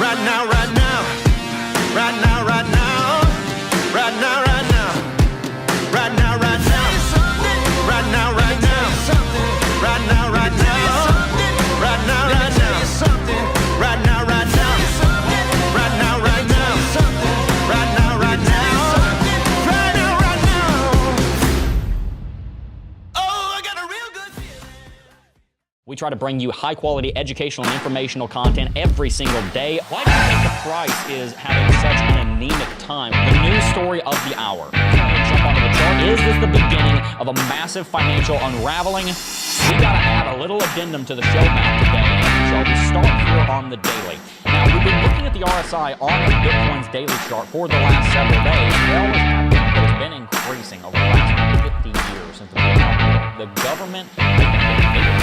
Right now, right now. Right now, right now. Right now, right now. Right now, right now. Right now, right now. Right now, right now. Right now, right now. Right now, right now. Right now, right now. Right now, right now. Right now, right now. Oh, I got a real good feeling. We try to bring you high-quality educational and informational content every single day. Why do you think the price is having such an anemic time? The news story of the hour. Jump onto the chart. Is this the beginning of a massive financial unraveling? We got to add a little addendum to the show map today. So we start here on the daily. Now, we've been looking at the RSI on Bitcoin's daily chart for the last several days. It always has been, but it's been increasing over the last 50 years since the beginning. The government has been getting bigger.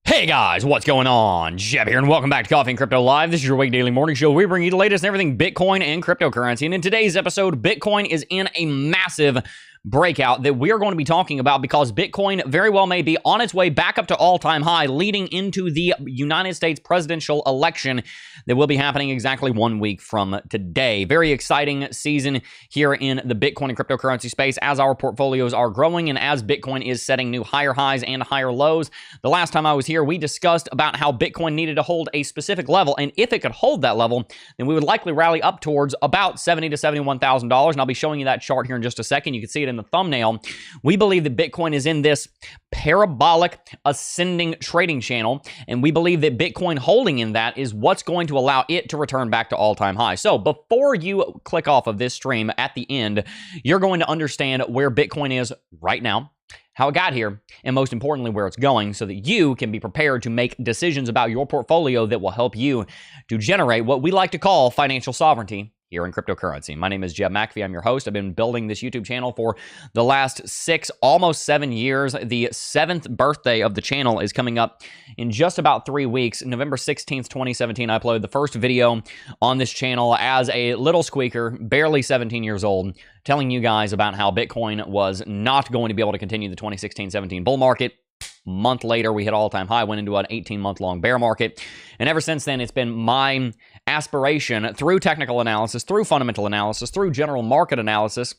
Hey guys, what's going on? Jeb here, and welcome back to Coffee and Crypto Live. This is your week daily morning show. We bring you the latest and everything Bitcoin and cryptocurrency. And in today's episode, Bitcoin is in a massive breakout that we are going to be talking about because Bitcoin very well may be on its way back up to all-time high leading into the United States presidential election that will be happening exactly 1 week from today. Very exciting season here in the Bitcoin and cryptocurrency space as our portfolios are growing and as Bitcoin is setting new higher highs and higher lows. The last time I was here, we discussed about how Bitcoin needed to hold a specific level, and if it could hold that level, then we would likely rally up towards about $70,000 to $71,000, and I'll be showing you that chart here in just a second. You can see it in the thumbnail. We believe that Bitcoin is in this parabolic ascending trading channel, and we believe that Bitcoin holding in that is what's going to allow it to return back to all-time high. So before you click off of this stream at the end, you're going to understand where Bitcoin is right now, how it got here, and most importantly, where it's going so that you can be prepared to make decisions about your portfolio that will help you to generate what we like to call financial sovereignty here in cryptocurrency. My name is Jeb McAfee. I'm your host. I've been building this YouTube channel for the last 6, almost 7 years. The 7th birthday of the channel is coming up in just about 3 weeks. November 16th, 2017, I uploaded the first video on this channel as a little squeaker, barely 17 years old, telling you guys about how Bitcoin was not going to be able to continue the 2016-17 bull market. Month later, we hit all-time high, went into an 18-month-long bear market. And ever since then, it's been my aspiration through technical analysis, through fundamental analysis, through general market analysis,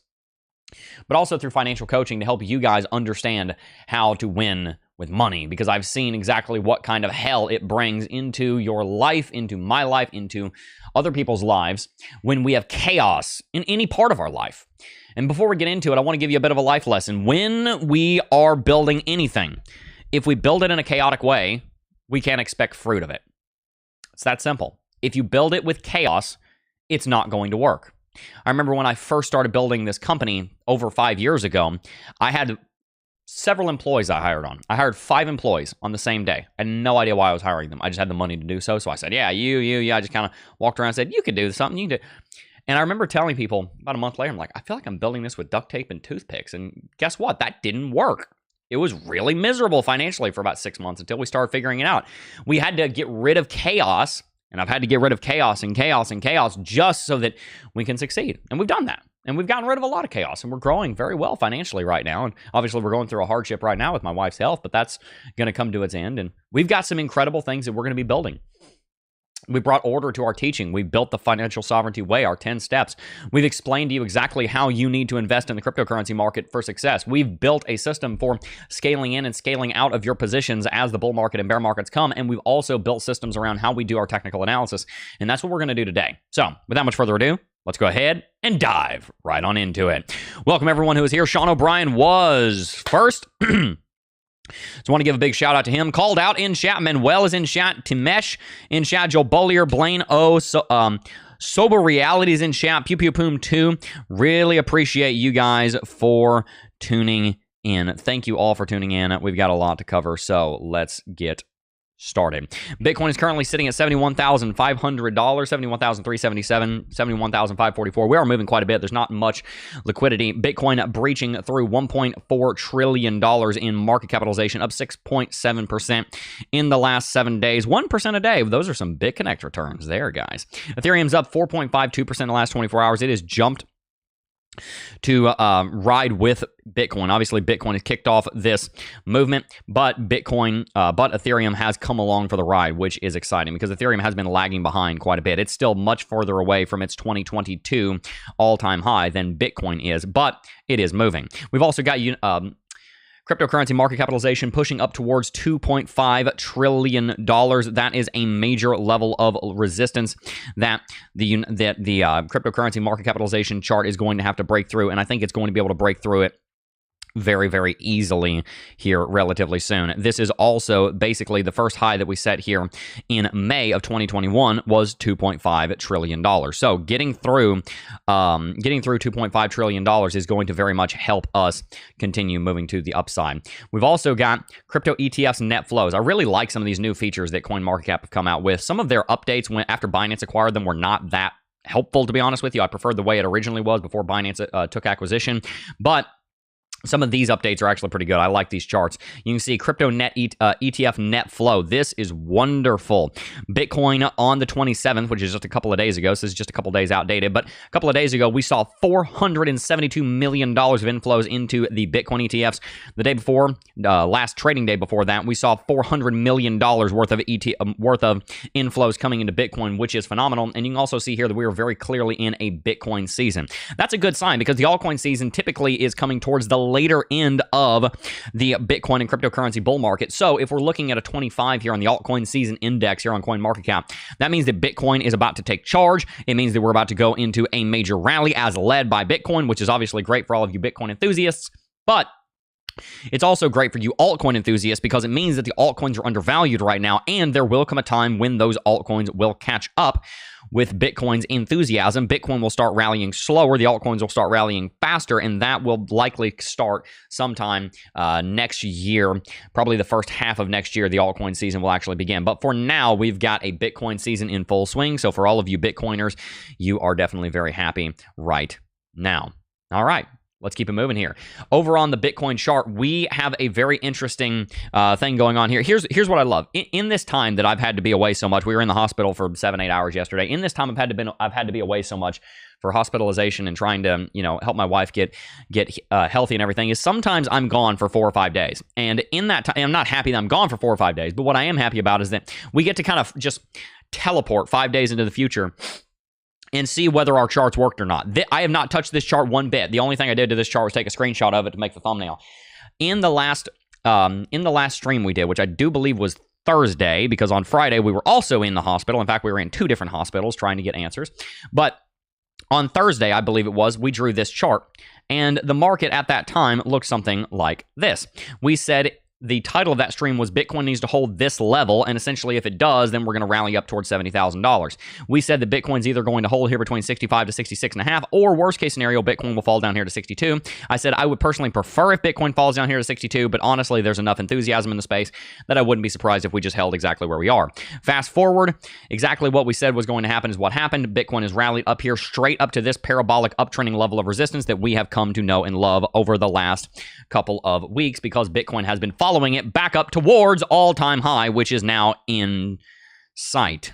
but also through financial coaching to help you guys understand how to win with money, because I've seen exactly what kind of hell it brings into your life, into my life, into other people's lives when we have chaos in any part of our life. And before we get into it, I want to give you a bit of a life lesson. When we are building anything, if we build it in a chaotic way, we can't expect fruit of it. It's that simple. If you build it with chaos, it's not going to work. I remember when I first started building this company over 5 years ago, I had several employees I hired on. I hired 5 employees on the same day. I had no idea why I was hiring them. I just had the money to do so. So I said, yeah, you. I just kind of walked around and said, you could do something. You can do. And I remember telling people about a month later, I'm like, I feel like I'm building this with duct tape and toothpicks. And guess what? That didn't work. It was really miserable financially for about 6 months until we started figuring it out. We had to get rid of chaos, and I've had to get rid of chaos and chaos and chaos just so that we can succeed. And we've done that. And we've gotten rid of a lot of chaos, and we're growing very well financially right now. And obviously, we're going through a hardship right now with my wife's health, but that's going to come to its end. And we've got some incredible things that we're going to be building. We brought order to our teaching. We built the financial sovereignty way, our 10 steps. We've explained to you exactly how you need to invest in the cryptocurrency market for success. We've built a system for scaling in and scaling out of your positions as the bull market and bear markets come. And we've also built systems around how we do our technical analysis. And that's what we're going to do today. So without much further ado, let's go ahead and dive right on into it. Welcome everyone who is here. Sean O'Brien was first. So I want to give a big shout out to him. Called out in chat. Manuel is in chat. Timesh in chat. Joe Bollier, Blaine O. Sober Realities in chat. Pew Pew Poom 2. Really appreciate you guys for tuning in. Thank you all for tuning in. We've got a lot to cover, so let's get started. Bitcoin is currently sitting at $71,500, $71,377, $71,544. We are moving quite a bit. There's not much liquidity. Bitcoin breaching through $1.4 trillion in market capitalization, up 6.7% in the last 7 days. 1% a day. Those are some BitConnect returns there, guys. Ethereum's up 4.52% in the last 24 hours. It has jumped ride with Bitcoin. Obviously, Bitcoin has kicked off this movement, but Ethereum has come along for the ride, which is exciting because Ethereum has been lagging behind quite a bit. It's still much further away from its 2022 all-time high than Bitcoin is, but it is moving. We've also got cryptocurrency market capitalization pushing up towards $2.5 trillion. That is a major level of resistance that the cryptocurrency market capitalization chart is going to have to break through, and I think it's going to be able to break through it very, very easily here relatively soon. This is also basically the first high that we set here in May of 2021 was $2.5 trillion. So getting through $2.5 trillion is going to very much help us continue moving to the upside. We've also got crypto ETFs net flows. I really like some of these new features that CoinMarketCap have come out with. Some of their updates after Binance acquired them were not that helpful, to be honest with you. I preferred the way it originally was before Binance took acquisition, but some of these updates are actually pretty good. I like these charts. You can see crypto ETF net flow. This is wonderful. Bitcoin on the 27th, which is just a couple of days ago. So this is just a couple of days outdated. But a couple of days ago, we saw $472 million of inflows into the Bitcoin ETFs. The day before, last trading day before that, we saw $400 million worth of inflows coming into Bitcoin, which is phenomenal. And you can also see here that we are very clearly in a Bitcoin season. That's a good sign because the altcoin season typically is coming towards the later end of the Bitcoin and cryptocurrency bull market. So if we're looking at a 25 here on the altcoin season index here on CoinMarketCap, that means that Bitcoin is about to take charge. It means that we're about to go into a major rally as led by Bitcoin, which is obviously great for all of you Bitcoin enthusiasts, but it's also great for you altcoin enthusiasts because it means that the altcoins are undervalued right now, and there will come a time when those altcoins will catch up with Bitcoin's enthusiasm. Bitcoin will start rallying slower, the altcoins will start rallying faster, and that will likely start sometime next year. Probably the first half of next year, the altcoin season will actually begin. But for now, we've got a Bitcoin season in full swing. So for all of you Bitcoiners, you are definitely very happy right now. All right. Let's keep it moving here. Over on the Bitcoin chart, we have a very interesting thing going on here. Here's what I love. In this time that I've had to be away so much, we were in the hospital for 7-8 hours yesterday. In this time, I've had to be away so much for hospitalization and trying to help my wife get healthy and everything. Is sometimes I'm gone for 4 or 5 days, and in that time, I'm not happy that I'm gone for 4 or 5 days. But what I am happy about is that we get to kind of just teleport 5 days into the future and see whether our charts worked or not. I have not touched this chart one bit. The only thing I did to this chart was take a screenshot of it to make the thumbnail. In the last stream we did, which I do believe was Thursday, because on Friday we were also in the hospital. In fact, we were in 2 different hospitals trying to get answers. But on Thursday, I believe it was, we drew this chart, and the market at that time looked something like this. We said the title of that stream was Bitcoin needs to hold this level, and essentially if it does, then we're going to rally up towards $70,000. We said that Bitcoin's either going to hold here between 65 to 66.5, or worst case scenario, Bitcoin will fall down here to 62. I said I would personally prefer if Bitcoin falls down here to 62, but honestly, there's enough enthusiasm in the space that I wouldn't be surprised if we just held exactly where we are. Fast forward, exactly what we said was going to happen is what happened. Bitcoin has rallied up here straight up to this parabolic uptrending level of resistance that we have come to know and love over the last couple of weeks, because Bitcoin has been following it back up towards all-time high, which is now in sight.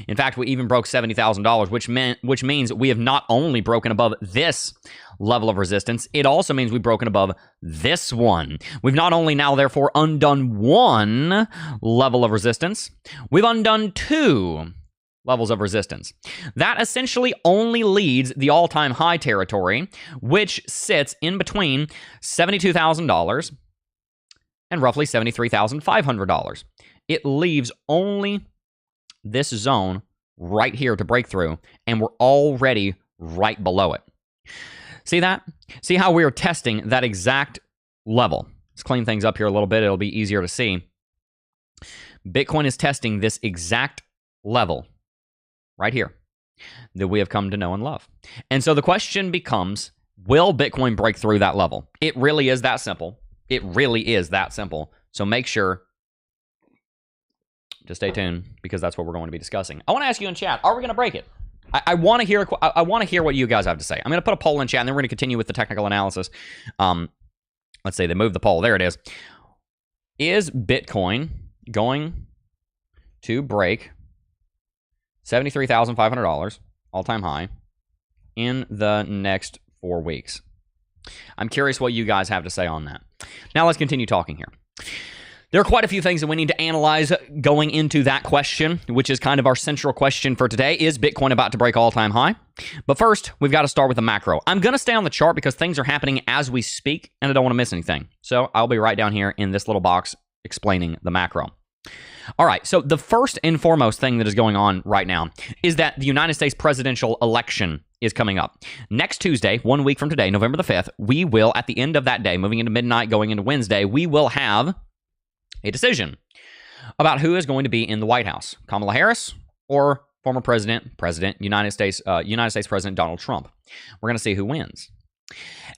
In fact, we even broke $70,000, which means we have not only broken above this level of resistance, it also means we've broken above this one. We've not only now, therefore, undone one level of resistance, we've undone 2 levels of resistance. That essentially only leads the all-time high territory, which sits in between $72,000 and roughly $73,500. It leaves only this zone right here to break through, and we're already right below it. See that? See how we are testing that exact level? Let's clean things up here a little bit. It'll be easier to see. Bitcoin is testing this exact level right here that we have come to know and love. And so the question becomes, will Bitcoin break through that level? It really is that simple. It really is that simple. So make sure to stay tuned, because that's what we're going to be discussing. I want to ask you in chat, are we going to break it? I want to hear what you guys have to say. I'm going to put a poll in chat, and then we're going to continue with the technical analysis. Let's say they moved the poll. There it is. Is Bitcoin going to break $73,500 all-time high in the next 4 weeks? I'm curious what you guys have to say on that. Now let's continue talking here. There are quite a few things that we need to analyze going into that question, which is kind of our central question for today. Is Bitcoin about to break all-time high? But first, we've got to start with the macro. I'm going to stay on the chart because things are happening as we speak, and I don't want to miss anything. So I'll be right down here in this little box explaining the macro. All right, so the first and foremost thing that is going on right now is that the United States presidential election is coming up. Next Tuesday, 1 week from today, November the 5th, we will, at the end of that day, moving into midnight, going into Wednesday, we will have a decision about who is going to be in the White House, Kamala Harris or former United States President Donald Trump. We're going to see who wins.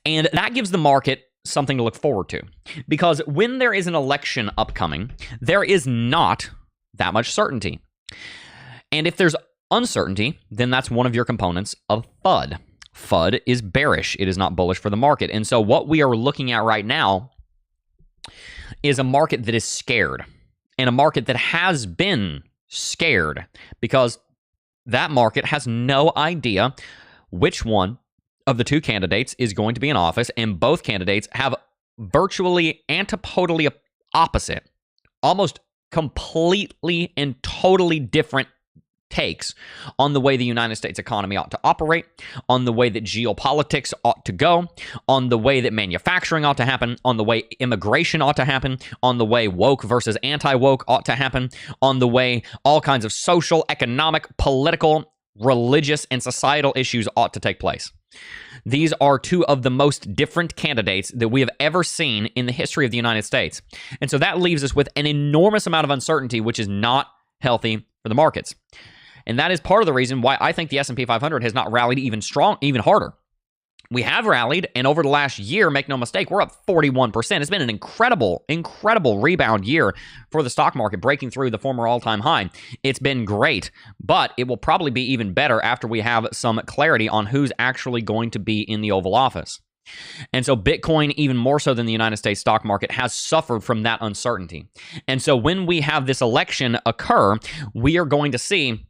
And that gives the market something to look forward to, because when there is an election upcoming, there is not that much certainty. And if there's uncertainty, then that's one of your components of FUD. FUD is bearish. It is not bullish for the market. And so what we are looking at right now is a market that is scared, and a market that has been scared because that market has no idea which one of the two candidates is going to be in office, and both candidates have virtually antipodally opposite, almost completely and totally different takes on the way the United States economy ought to operate, on the way that geopolitics ought to go, on the way that manufacturing ought to happen, on the way immigration ought to happen, on the way woke versus anti-woke ought to happen, on the way all kinds of social, economic, political, religious, and societal issues ought to take place. These are two of the most different candidates that we have ever seen in the history of the United States. And so that leaves us with an enormous amount of uncertainty, which is not healthy for the markets. And that is part of the reason why I think the S&P 500 has not rallied even harder. We have rallied, and over the last year, make no mistake, we're up 41%. It's been an incredible rebound year for the stock market, breaking through the former all-time high. It's been great, but it will probably be even better after we have some clarity on who's actually going to be in the Oval Office. And so Bitcoin, even more so than the United States stock market, has suffered from that uncertainty. And so when we have this election occur, we are going to see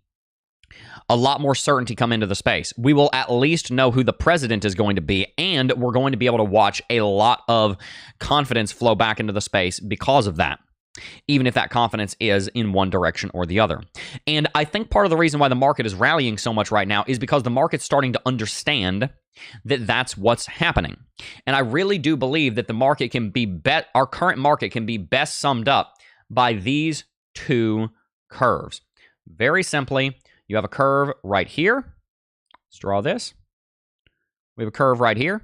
a lot more certainty come into the space. We will at least know who the president is going to be, and we're going to be able to watch a lot of confidence flow back into the space because of that, even if that confidence is in one direction or the other. And I think part of the reason why the market is rallying so much right now is because the market's starting to understand that that's what's happening. And I really do believe that the market can be our current market can be best summed up by these two curves. Very simply, you have a curve right here. Let's draw this. We have a curve right here,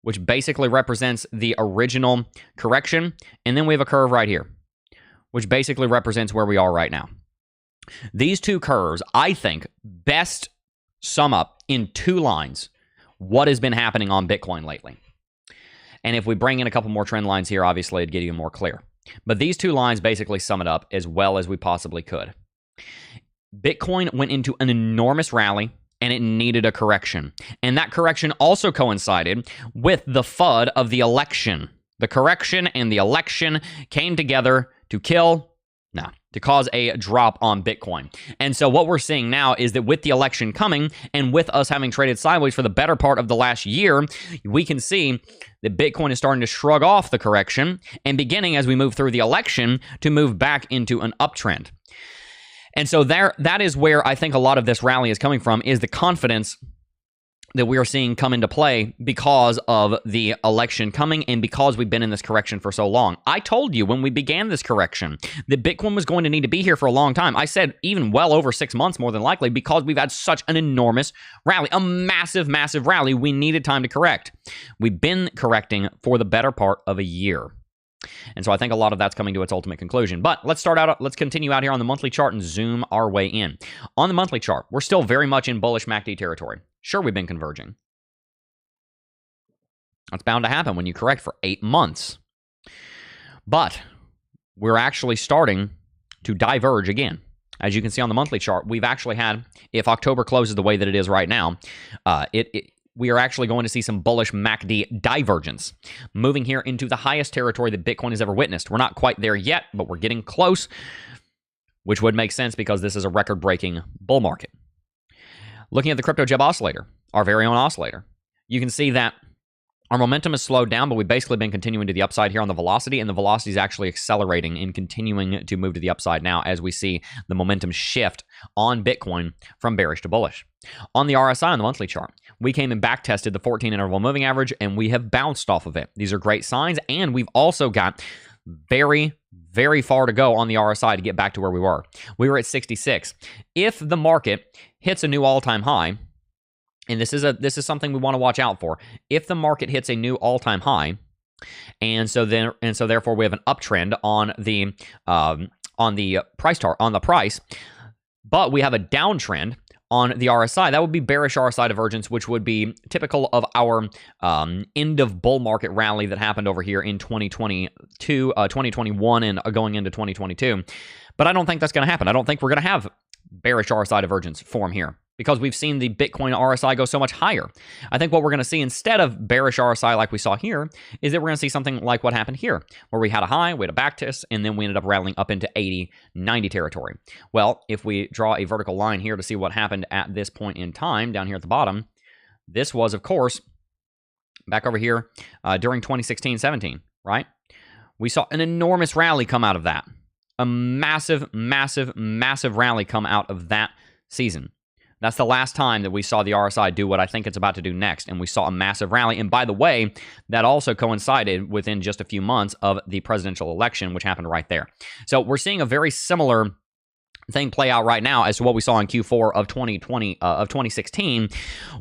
which basically represents the original correction. And then we have a curve right here, which basically represents where we are right now. These two curves, I think, best sum up in two lines what has been happening on Bitcoin lately. And if we bring in a couple more trend lines here, obviously it'd get even more clear. But these two lines basically sum it up as well as we possibly could. Bitcoin went into an enormous rally, and it needed a correction. And that correction also coincided with the FUD of the election. The correction and the election came together to cause a drop on Bitcoin. And so what we're seeing now is that with the election coming, and with us having traded sideways for the better part of the last year, we can see that Bitcoin is starting to shrug off the correction and beginning, as we move through the election, to move back into an uptrend. And so that is where I think a lot of this rally is coming from, is the confidence that we are seeing come into play because of the election coming and because we've been in this correction for so long. I told you when we began this correction that Bitcoin was going to need to be here for a long time. I said even well over 6 months, more than likely, because we've had such an enormous rally, a massive, massive rally. We needed time to correct. We've been correcting for the better part of a year. And so I think a lot of that's coming to its ultimate conclusion. But let's continue out here on the monthly chart and zoom our way in. On the monthly chart, we're still very much in bullish MACD territory. Sure, we've been converging. That's bound to happen when you correct for 8 months. But we're actually starting to diverge again. As you can see on the monthly chart, we've actually had, if October closes the way that it is right now, we are actually going to see some bullish MACD divergence, moving here into the highest territory that Bitcoin has ever witnessed. We're not quite there yet, but we're getting close, which would make sense because this is a record-breaking bull market. Looking at the crypto Jeb oscillator, our very own oscillator, you can see that our momentum has slowed down, but we've basically been continuing to the upside here on the velocity, and the velocity is actually accelerating and continuing to move to the upside now as we see the momentum shift on Bitcoin from bearish to bullish. On the RSI on the monthly chart, we came and back tested the 14 interval moving average, and we have bounced off of it. These are great signs, and we've also got very far to go on the RSI to get back to where we were. We were at 66. If the market hits a new all-time high, and this is something we want to watch out for. If the market hits a new all-time high, and so therefore we have an uptrend on the price, but we have a downtrend on the RSI, that would be bearish RSI divergence, which would be typical of our end of bull market rally that happened over here in 2021 and going into 2022. But I don't think that's going to happen. I don't think we're going to have bearish RSI divergence form here, because we've seen the Bitcoin RSI go so much higher. I think what we're going to see instead of bearish RSI like we saw here is that we're going to see something like what happened here, where we had a high, we had a back test, and then we ended up rattling up into 80, 90 territory. Well, if we draw a vertical line here to see what happened at this point in time down here at the bottom, this was, of course, back over here during 2016-17, right? We saw an enormous rally come out of that. A massive rally come out of that season. That's the last time that we saw the RSI do what I think it's about to do next, and we saw a massive rally. And by the way, that also coincided within just a few months of the presidential election, which happened right there. So we're seeing a very similar thing play out right now as to what we saw in Q4 of 2016,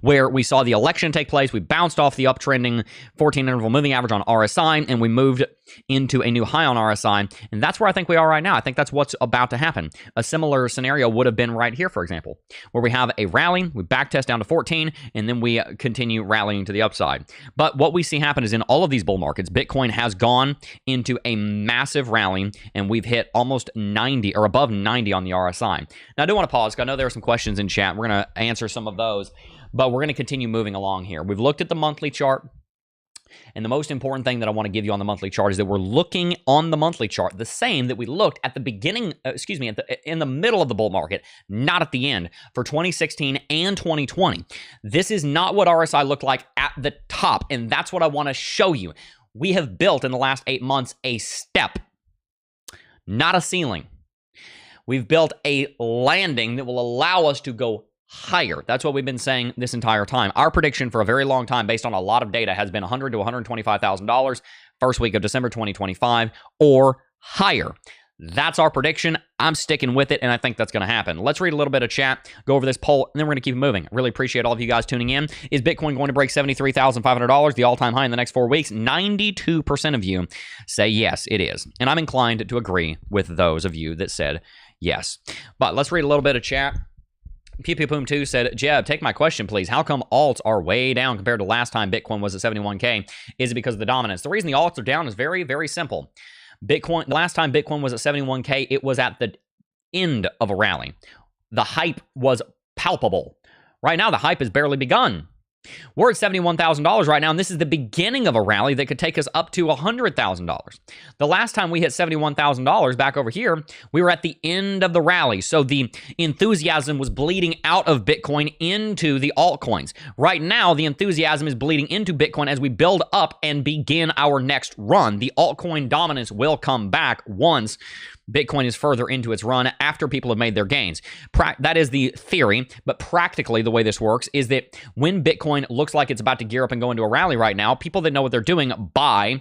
where we saw the election take place. We bounced off the uptrending 14 interval moving average on RSI, and we moved into a new high on RSI, and that's where I think we are right now. I think that's what's about to happen. A similar scenario would have been right here, for example, where we have a rally, we backtest down to 14, and then we continue rallying to the upside. But what we see happen is in all of these bull markets, Bitcoin has gone into a massive rally, and we've hit almost 90 or above 90 on the RSI. Now, I do want to pause, because I know there are some questions in chat. We're going to answer some of those, but we're going to continue moving along here. We've looked at the monthly chart. And the most important thing that I want to give you on the monthly chart is that we're looking on the monthly chart the same that we looked at the beginning, in the middle of the bull market, not at the end, for 2016 and 2020. This is not what RSI looked like at the top, and that's what I want to show you. We have built in the last 8 months a step, not a ceiling. We've built a landing that will allow us to go higher. That's what we've been saying this entire time. Our prediction for a very long time, based on a lot of data, has been $100,000 to $125,000 first week of December 2025 or higher. That's our prediction. I'm sticking with it, and I think that's going to happen. Let's read a little bit of chat, go over this poll, and then we're going to keep it moving. Really appreciate all of you guys tuning in. Is Bitcoin going to break $73,500, the all-time high in the next 4 weeks? 92% of you say yes, it is. And I'm inclined to agree with those of you that said yes. But let's read a little bit of chat. PewPewPoom2 said, Jeb, take my question, please. How come alts are way down compared to last time Bitcoin was at 71K? Is it because of the dominance? The reason the alts are down is very, very simple. Last time Bitcoin was at 71K, it was at the end of a rally. The hype was palpable. Right now, the hype has barely begun. We're at $71,000 right now, and this is the beginning of a rally that could take us up to $100,000. The last time we hit $71,000 back over here, we were at the end of the rally. So the enthusiasm was bleeding out of Bitcoin into the altcoins. Right now, the enthusiasm is bleeding into Bitcoin as we build up and begin our next run. The altcoin dominance will come back once Bitcoin is further into its run after people have made their gains. That is the theory, but practically the way this works is that when Bitcoin looks like it's about to gear up and go into a rally right now, people that know what they're doing buy,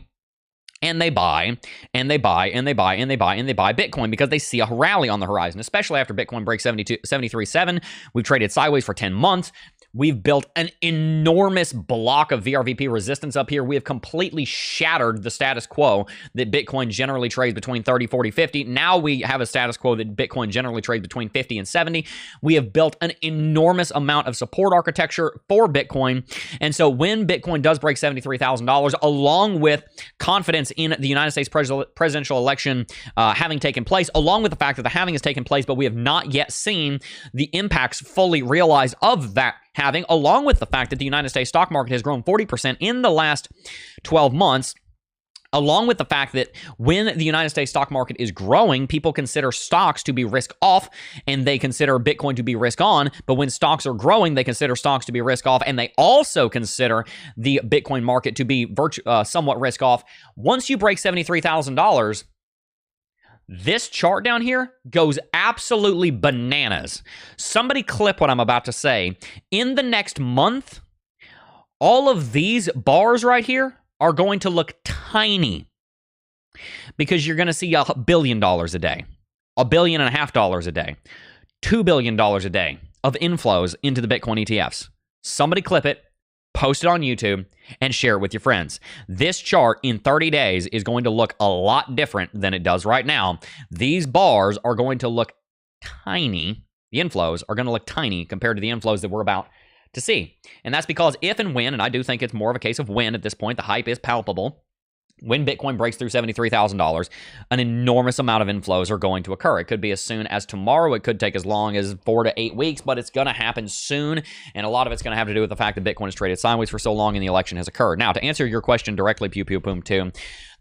and they buy, and they buy, and they buy, and they buy, and they buy Bitcoin because they see a rally on the horizon, especially after Bitcoin breaks 73.7. We've traded sideways for 10 months. We've built an enormous block of VRVP resistance up here. We have completely shattered the status quo that Bitcoin generally trades between 30, 40, 50. Now we have a status quo that Bitcoin generally trades between 50 and 70. We have built an enormous amount of support architecture for Bitcoin. And so when Bitcoin does break $73,000, along with confidence in the United States presidential election having taken place, along with the fact that the halving has taken place, but we have not yet seen the impacts fully realized of that halving, along with the fact that the United States stock market has grown 40% in the last 12 months, Along with the fact that when the United States stock market is growing, people consider stocks to be risk off and they consider Bitcoin to be risk on. But when stocks are growing, they consider stocks to be risk off, and they also consider the Bitcoin market to be somewhat risk off. Once you break $73,000, this chart down here goes absolutely bananas. Somebody clip what I'm about to say. In the next month, all of these bars right here are going to look tiny because you're going to see $1 billion a day, $1.5 billion a day, $2 billion a day of inflows into the Bitcoin ETFs. Somebody clip it, post it on YouTube, and share it with your friends. This chart in 30 days is going to look a lot different than it does right now. These bars are going to look tiny. The inflows are going to look tiny compared to the inflows that we're about to see. And that's because if and when, and I do think it's more of a case of when at this point, the hype is palpable. When Bitcoin breaks through $73,000, an enormous amount of inflows are going to occur. It could be as soon as tomorrow. It could take as long as 4 to 8 weeks, but it's going to happen soon. And a lot of it's going to have to do with the fact that Bitcoin has traded sideways for so long and the election has occurred. Now, to answer your question directly, pew, pew, boom, too,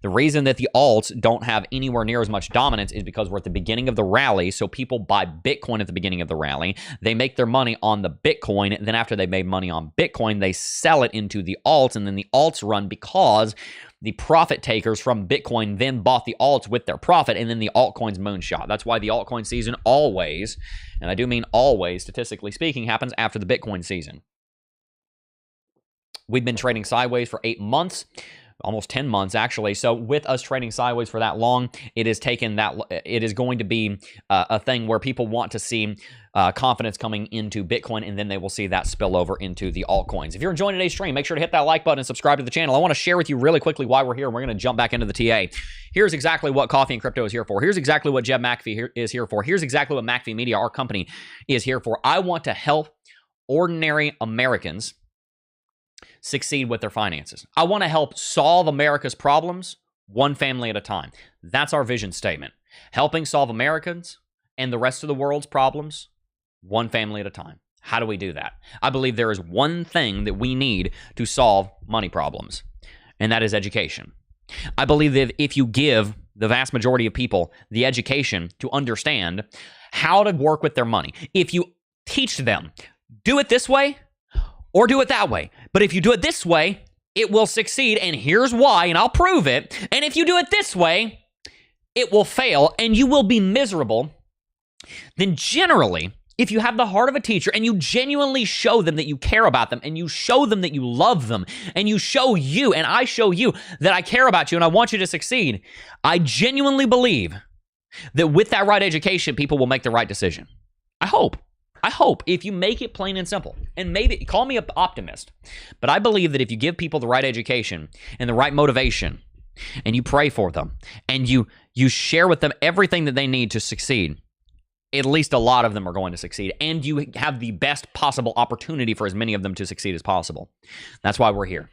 the reason that the alts don't have anywhere near as much dominance is because we're at the beginning of the rally. So people buy Bitcoin at the beginning of the rally. They make their money on the Bitcoin. Then after they made money on Bitcoin, they sell it into the alts. And then the alts run because the profit takers from Bitcoin then bought the alts with their profit, and then the altcoins moonshot. That's why the altcoin season always, and I do mean always, statistically speaking, happens after the Bitcoin season. We've been trading sideways for 8 months. Almost 10 months, actually. So with us trading sideways for that long, it is going to be a thing where people want to see confidence coming into Bitcoin, and then they will see that spill over into the altcoins. If you're enjoying today's stream, make sure to hit that like button and subscribe to the channel. I want to share with you really quickly why we're here, and we're going to jump back into the TA. Here's exactly what Coffee and Crypto is here for. Here's exactly what Jeb McAfee is here for. Here's exactly what McAfee Media, our company, is here for. I want to help ordinary Americans succeed with their finances. I want to help solve America's problems one family at a time. That's our vision statement. Helping solve Americans and the rest of the world's problems one family at a time. How do we do that? I believe there is one thing that we need to solve money problems, and that is education. I believe that if you give the vast majority of people the education to understand how to work with their money, if you teach them, do it this way, or do it that way. But if you do it this way, it will succeed, and here's why, and I'll prove it. And if you do it this way, it will fail, and you will be miserable. Then generally, if you have the heart of a teacher and you genuinely show them that you care about them, and you show them that you love them, and you show you, and I show you that I care about you and I want you to succeed, I genuinely believe that with that right education, people will make the right decision. I hope if you make it plain and simple, and maybe call me an optimist, but I believe that if you give people the right education and the right motivation, and you pray for them, and you share with them everything that they need to succeed, at least a lot of them are going to succeed, and you have the best possible opportunity for as many of them to succeed as possible. That's why we're here.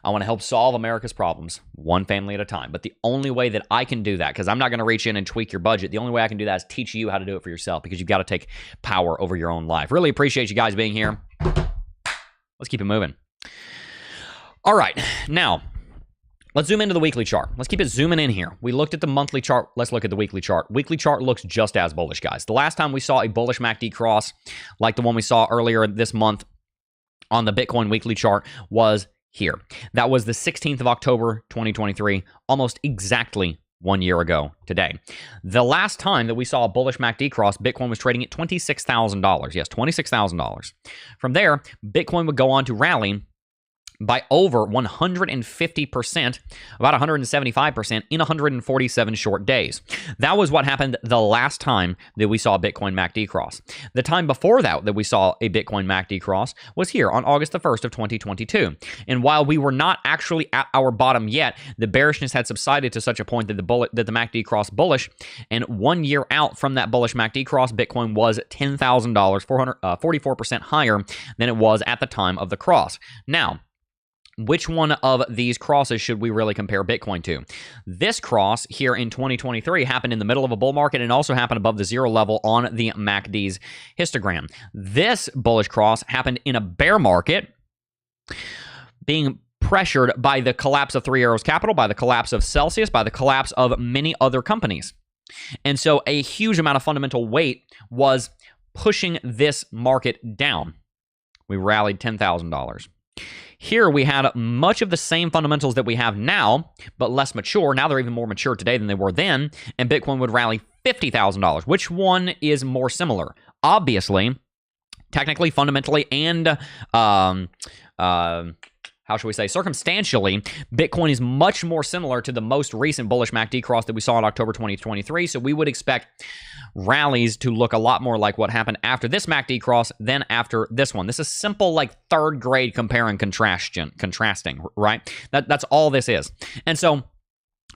I want to help solve America's problems one family at a time. But the only way that I can do that, because I'm not going to reach in and tweak your budget, the only way I can do that is teach you how to do it for yourself, because you've got to take power over your own life. Really appreciate you guys being here. Let's keep it moving. All right. Now, let's zoom into the weekly chart. Let's keep it zooming in here. We looked at the monthly chart. Let's look at the weekly chart. Weekly chart looks just as bullish, guys. The last time we saw a bullish MACD cross, like the one we saw earlier this month on the Bitcoin weekly chart, was here. That was the 16th of October, 2023, almost exactly 1 year ago today. The last time that we saw a bullish MACD cross, Bitcoin was trading at $26,000. Yes, $26,000. From there, Bitcoin would go on to rally by over 150%, about 175% in 147 short days. That was what happened the last time that we saw a Bitcoin MACD cross. The time before that we saw a Bitcoin MACD cross was here on August the 1st of 2022. And while we were not actually at our bottom yet, the bearishness had subsided to such a point that the MACD crossed bullish. And 1 year out from that bullish MACD cross, Bitcoin was $10,000, 44% higher than it was at the time of the cross. Now, which one of these crosses should we really compare Bitcoin to? This cross here in 2023 happened in the middle of a bull market and also happened above the zero level on the MACD's histogram. This bullish cross happened in a bear market, being pressured by the collapse of Three Arrows Capital, by the collapse of Celsius, by the collapse of many other companies. And so a huge amount of fundamental weight was pushing this market down. We rallied $10,000. Here we had much of the same fundamentals that we have now, but less mature. Now they're even more mature today than they were then, and Bitcoin would rally $50,000. Which one is more similar? Obviously, technically, fundamentally, and how should we say, circumstantially, Bitcoin is much more similar to the most recent bullish MACD cross that we saw in October 2023. So we would expect rallies to look a lot more like what happened after this MACD cross than after this one. This is simple, like third grade compare and contrasting, right? That's all this is. And so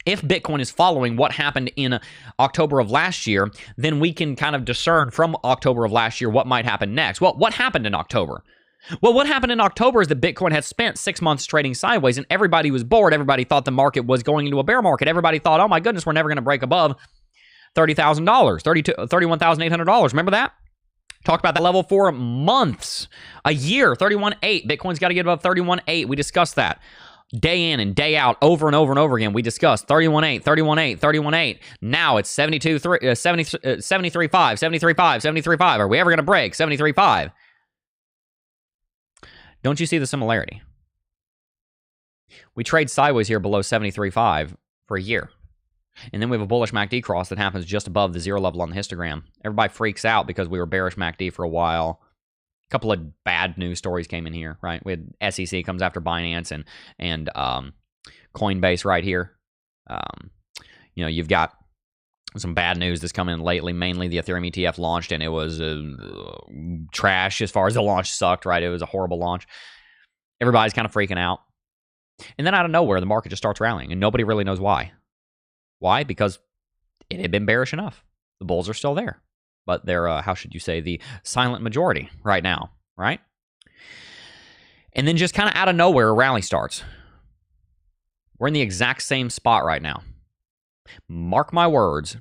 if Bitcoin is following what happened in October of last year, then we can kind of discern from October of last year what might happen next. Well, what happened in October? Well, what happened in October is that Bitcoin had spent 6 months trading sideways, and everybody was bored. Everybody thought the market was going into a bear market. Everybody thought, oh my goodness, we're never going to break above $30,000, $31,800. Remember that? Talked about that level for months, a year, 31.8. Bitcoin's got to get above 31.8. We discussed that. Day in and day out, over and over and over again, we discussed 31.8, 31.8, 31.8. Now it's 73.5, 73.5, 73.5. Are we ever going to break 73.5? Don't you see the similarity? We trade sideways here below 73.5 for a year. And then we have a bullish MACD cross that happens just above the zero level on the histogram. Everybody freaks out because we were bearish MACD for a while. A couple of bad news stories came in here, right? We had SEC comes after Binance and Coinbase right here. You've got some bad news that's come in lately. Mainly the Ethereum ETF launched, and it was trash as far as the launch sucked, right? It was a horrible launch. Everybody's kind of freaking out. And then out of nowhere, the market just starts rallying, and nobody really knows why. Why? Because it had been bearish enough. The bulls are still there. But they're, how should you say, the silent majority right now, right? And then just kind of out of nowhere, a rally starts. We're in the exact same spot right now. Mark my words,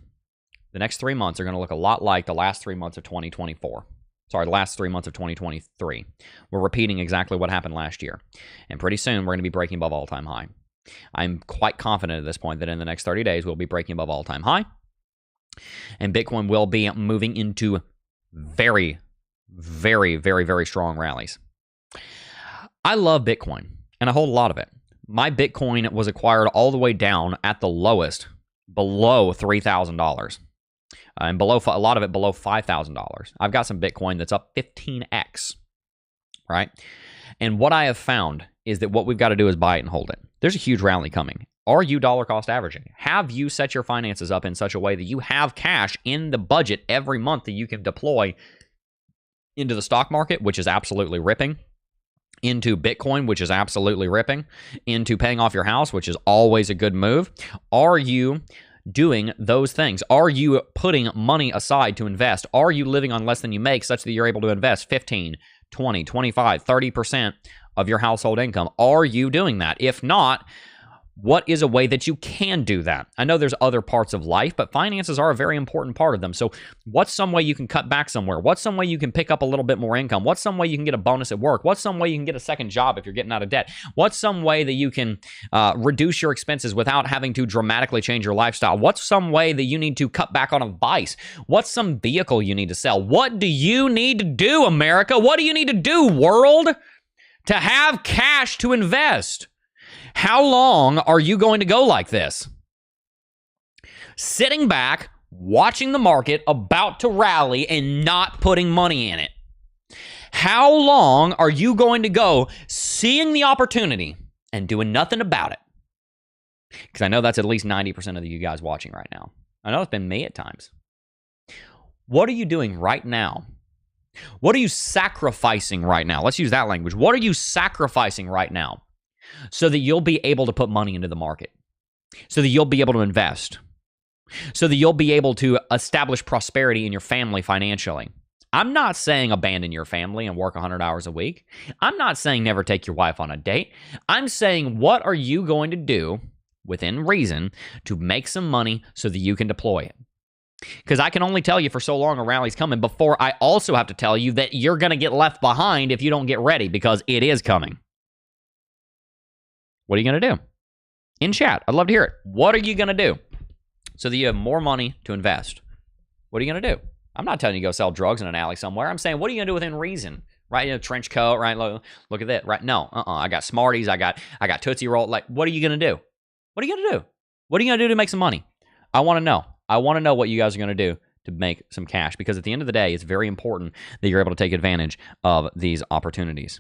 the next 3 months are going to look a lot like the last 3 months of 2024. Sorry, the last 3 months of 2023. We're repeating exactly what happened last year. And pretty soon, we're going to be breaking above all-time high. I'm quite confident at this point that in the next 30 days, we'll be breaking above all-time high. And Bitcoin will be moving into very, very, very, very strong rallies. I love Bitcoin, and I hold a lot of it. My Bitcoin was acquired all the way down at the lowest, below $3,000, and below a lot of it below $5,000. I've got some Bitcoin that's up 15x, right? And what I have found is that what we've got to do is buy it and hold it. There's a huge rally coming. Are you dollar cost averaging? Have you set your finances up in such a way that you have cash in the budget every month that you can deploy into the stock market, which is absolutely ripping, into Bitcoin, which is absolutely ripping, into paying off your house, which is always a good move? Are you doing those things? Are you putting money aside to invest? Are you living on less than you make such that you're able to invest 15, 20, 25, 30% of your household income? Are you doing that? If not, what is a way that you can do that? I know there's other parts of life, but finances are a very important part of them. So what's some way you can cut back somewhere? What's some way you can pick up a little bit more income? What's some way you can get a bonus at work? What's some way you can get a second job if you're getting out of debt? What's some way that you can reduce your expenses without having to dramatically change your lifestyle? What's some way that you need to cut back on a vice? What's some vehicle you need to sell? What do you need to do, America? What do you need to do, world, to have cash to invest? How long are you going to go like this? Sitting back, watching the market about to rally and not putting money in it. How long are you going to go seeing the opportunity and doing nothing about it? Because I know that's at least 90% of you guys watching right now. I know it's been me at times. What are you doing right now? What are you sacrificing right now? Let's use that language. What are you sacrificing right now so that you'll be able to put money into the market, so that you'll be able to invest, so that you'll be able to establish prosperity in your family financially? I'm not saying abandon your family and work 100 hours a week. I'm not saying never take your wife on a date. I'm saying, what are you going to do within reason to make some money so that you can deploy it? Because I can only tell you for so long a rally's coming before I also have to tell you that you're going to get left behind if you don't get ready, because it is coming. What are you going to do? In chat, I'd love to hear it. What are you going to do so that you have more money to invest? What are you going to do? I'm not telling you to go sell drugs in an alley somewhere. I'm saying, what are you going to do within reason? Right? You know, trench coat, right? Look at that, right? No, I got Smarties. I got Tootsie Roll. Like, what are you going to do? What are you going to do? What are you going to do to make some money? I want to know. I want to know what you guys are going to do to make some cash, because at the end of the day, it's very important that you're able to take advantage of these opportunities.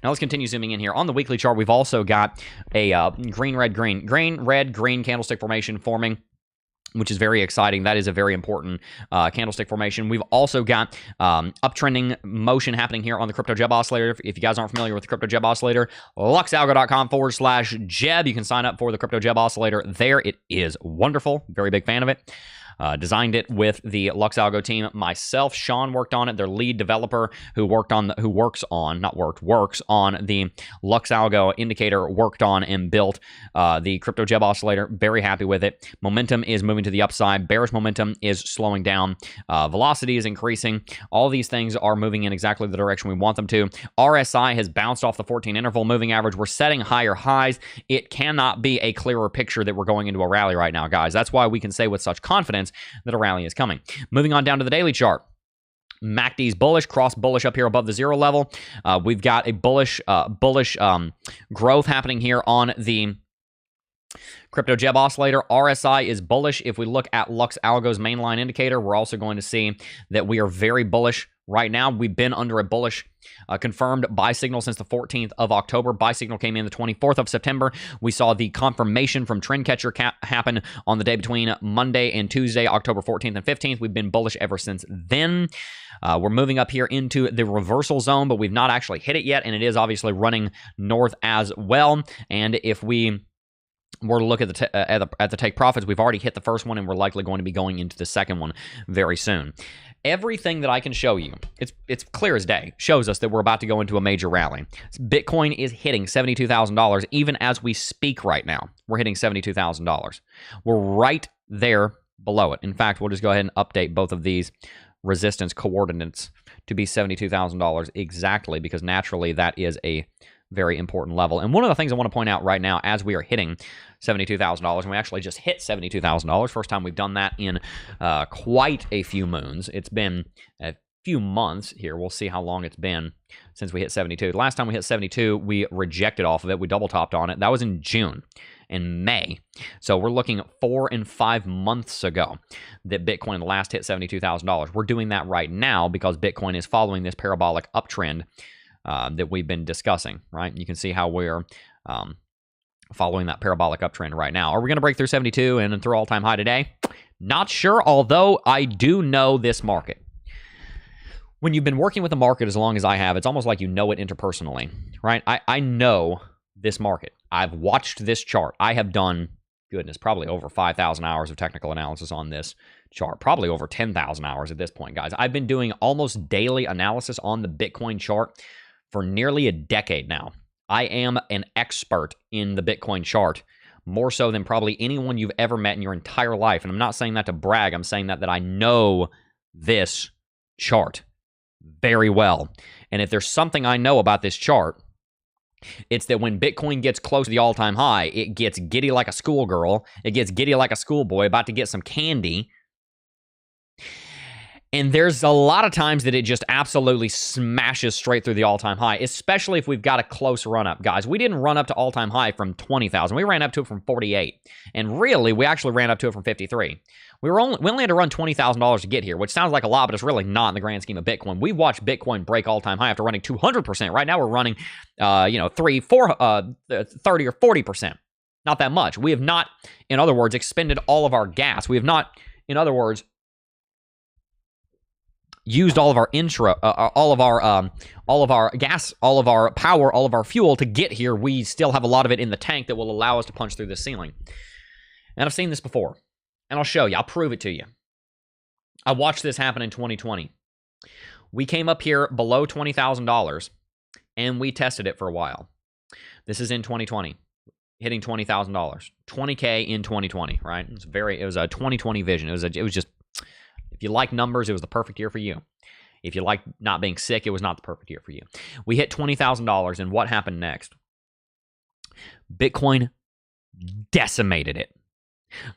Now let's continue zooming in here. On the weekly chart, we've also got a green, red, green candlestick formation forming, which is very exciting. That is a very important candlestick formation. We've also got uptrending motion happening here on the Crypto Jeb Oscillator. If you guys aren't familiar with the Crypto Jeb Oscillator, luxalgo.com/Jeb. You can sign up for the Crypto Jeb Oscillator there. It is wonderful. Very big fan of it. Designed it with the LUX ALGO team. Myself, Sean worked on it. Their lead developer who works on the LUX ALGO indicator, worked on and built the Crypto Jeb Oscillator. Very happy with it. Momentum is moving to the upside. Bearish momentum is slowing down. Velocity is increasing. All these things are moving in exactly the direction we want them to. RSI has bounced off the 14 interval moving average. We're setting higher highs. It cannot be a clearer picture that we're going into a rally right now, guys. That's why we can say with such confidence that a rally is coming. Moving on down to the daily chart. MACD's bullish, cross bullish up here above the 0 level. We've got a bullish growth happening here on the Crypto Jeb Oscillator. RSI is bullish. If we look at LUX ALGO's mainline indicator, we're also going to see that we are very bullish right now. We've been under a bullish confirmed buy signal since the 14th of October. Buy signal came in the 24th of September. We saw the confirmation from Trendcatcher happen on the day between Monday and Tuesday, October 14th and 15th. We've been bullish ever since then. We're moving up here into the reversal zone, but we've not actually hit it yet, and it is obviously running north as well. And if we were to look at the take profits, we've already hit the first one, and we're likely going to be going into the second one very soon. Everything that I can show you, it's clear as day, shows us that we're about to go into a major rally. Bitcoin is hitting $72,000 even as we speak right now. We're hitting $72,000. We're right there below it. In fact, we'll just go ahead and update both of these resistance coordinates to be $72,000 exactly, because naturally that is a very important level. And one of the things I want to point out right now, as we are hitting $72,000, and we actually just hit $72,000, first time we've done that in quite a few moons. It's been a few months here. We'll see how long it's been since we hit 72. The last time we hit 72, we rejected off of it. We double topped on it. That was in June and May. So we're looking at 4 and 5 months ago that Bitcoin last hit $72,000. We're doing that right now because Bitcoin is following this parabolic uptrend that we've been discussing, right? You can see how we're following that parabolic uptrend right now. Are we going to break through 72 and through all-time high today? Not sure, although I do know this market. When you've been working with the market as long as I have, it's almost like you know it interpersonally, right? I know this market. I've watched this chart. I have done, goodness, probably over 5,000 hours of technical analysis on this chart, probably over 10,000 hours at this point, guys. I've been doing almost daily analysis on the Bitcoin chart for nearly a decade now. I am an expert in the Bitcoin chart, more so than probably anyone you've ever met in your entire life. And I'm not saying that to brag. I'm saying that I know this chart very well. And if there's something I know about this chart, it's that when Bitcoin gets close to the all-time high, it gets giddy like a schoolgirl. It gets giddy like a schoolboy about to get some candy. And there's a lot of times that it just absolutely smashes straight through the all-time high, especially if we've got a close run-up, guys. We didn't run up to all-time high from 20,000. We ran up to it from 48. And really, we actually ran up to it from 53. We only had to run $20,000 to get here, which sounds like a lot, but it's really not in the grand scheme of Bitcoin. We watched Bitcoin break all-time high after running 200%. Right now, we're running, 30 or 40%. Not that much. We have not, in other words, expended all of our gas. We have not, in other words, used all of our all of our gas, all of our power, all of our fuel to get here. We still have a lot of it in the tank that will allow us to punch through the ceiling. And I've seen this before, and I'll show you. I'll prove it to you. I watched this happen in 2020. We came up here below $20,000, and we tested it for a while. This is in 2020, hitting $20,000, 20K in 2020. Right? It was a 2020 vision. It was just. If you like numbers, it was the perfect year for you. If you like not being sick, it was not the perfect year for you. We hit $20,000, and what happened next? Bitcoin decimated it.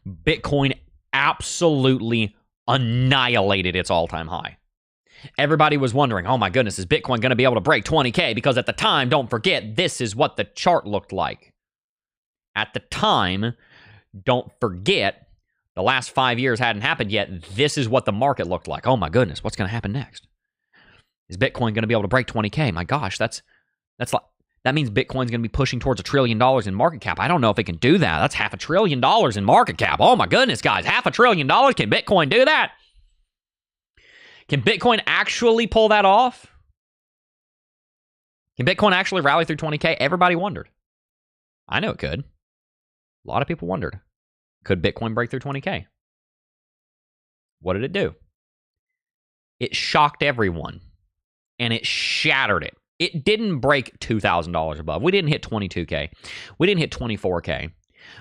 Bitcoin absolutely annihilated its all-time high. Everybody was wondering, oh my goodness, is Bitcoin going to be able to break 20K? Because at the time, don't forget, this is what the chart looked like. At the time, don't forget, the last 5 years hadn't happened yet. This is what the market looked like. Oh my goodness, what's going to happen next? Is Bitcoin going to be able to break 20K? My gosh, that means Bitcoin's going to be pushing towards $1 trillion in market cap. I don't know if it can do that. That's $500 billion in market cap. Oh my goodness, guys, $500 billion. Can Bitcoin do that? Can Bitcoin actually pull that off? Can Bitcoin actually rally through 20K? Everybody wondered. I know it could. A lot of people wondered. Could Bitcoin break through 20K? What did it do? It shocked everyone, and it shattered it. It didn't break $2,000 above. We didn't hit 22K. We didn't hit 24K.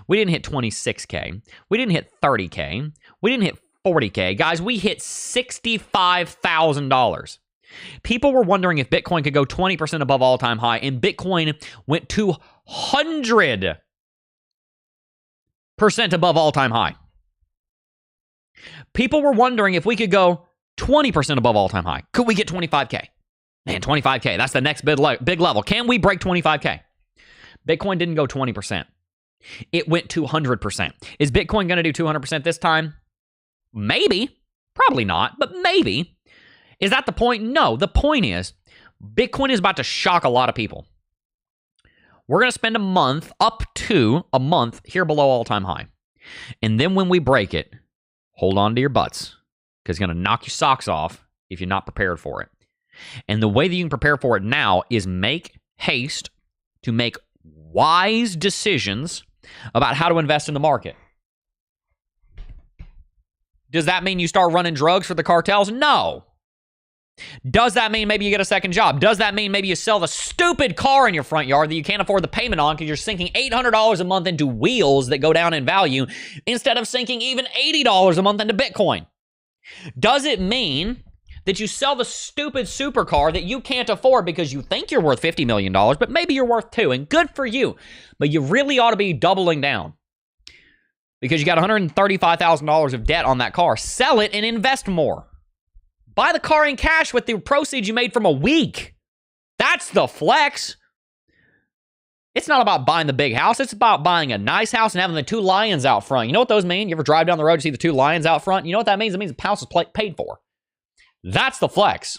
We didn't hit 26K. We didn't hit 30K. We didn't hit 40K. Guys, we hit $65,000. People were wondering if Bitcoin could go 20% above all-time high, and Bitcoin went 200% above all-time high. People were wondering if we could go 20% above all-time high. Could we get 25K? Man, 25K, that's the next big level. Can we break 25K? Bitcoin didn't go 20%. It went 200%. Is Bitcoin going to do 200% this time? Maybe. Probably not, but maybe. Is that the point? No. The point is, Bitcoin is about to shock a lot of people. We're going to spend a month, up to a month, here below all-time high. And then when we break it, hold on to your butts, because it's going to knock your socks off if you're not prepared for it. And the way that you can prepare for it now is make haste to make wise decisions about how to invest in the market. Does that mean you start running drugs for the cartels? No. Does that mean maybe you get a second job? Does that mean maybe you sell the stupid car in your front yard that you can't afford the payment on because you're sinking $800 a month into wheels that go down in value instead of sinking even $80 a month into Bitcoin? Does it mean that you sell the stupid supercar that you can't afford because you think you're worth $50 million, but maybe you're worth $2, and good for you, but you really ought to be doubling down because you got $135,000 of debt on that car. Sell it and invest more. Buy the car in cash with the proceeds you made from a week. That's the flex. It's not about buying the big house. It's about buying a nice house and having the 2 lions out front. You know what those mean? You ever drive down the road and see the 2 lions out front? You know what that means? It means the house is paid for. That's the flex.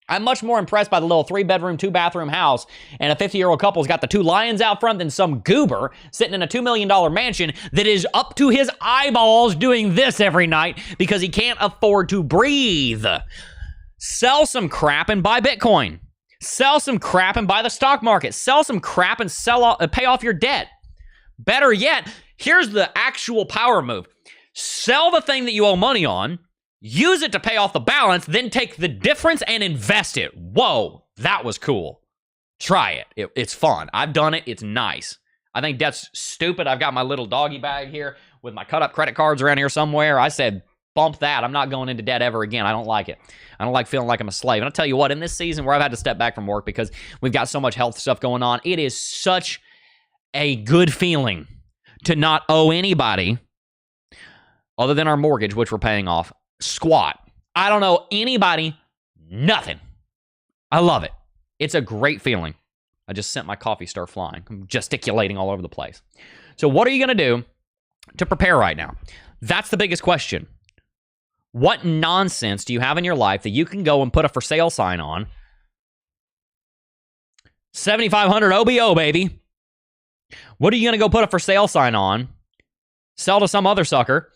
I'm much more impressed by the little 3-bedroom, 2-bathroom house and a 50-year-old couple's got the 2 lions out front than some goober sitting in a $2 million mansion that is up to his eyeballs doing this every night because he can't afford to breathe. Sell some crap and buy Bitcoin. Sell some crap and buy the stock market. Sell some crap and pay off your debt. Better yet, here's the actual power move. Sell the thing that you owe money on, use it to pay off the balance, then take the difference and invest it. Whoa, that was cool. Try it. It's fun. I've done it. It's nice. I think debt's stupid. I've got my little doggy bag here with my cut-up credit cards around here somewhere. I said, bump that. I'm not going into debt ever again. I don't like it. I don't like feeling like I'm a slave. And I'll tell you what, in this season where I've had to step back from work because we've got so much health stuff going on, it is such a good feeling to not owe anybody other than our mortgage, which we're paying off, squat. I don't owe anybody nothing. I love it. It's a great feeling. I just sent my coffee start flying. I'm gesticulating all over the place. So what are you going to do to prepare right now? That's the biggest question. What nonsense do you have in your life that you can go and put a for sale sign on? 7,500 OBO, baby. What are you going to go put a for sale sign on, sell to some other sucker,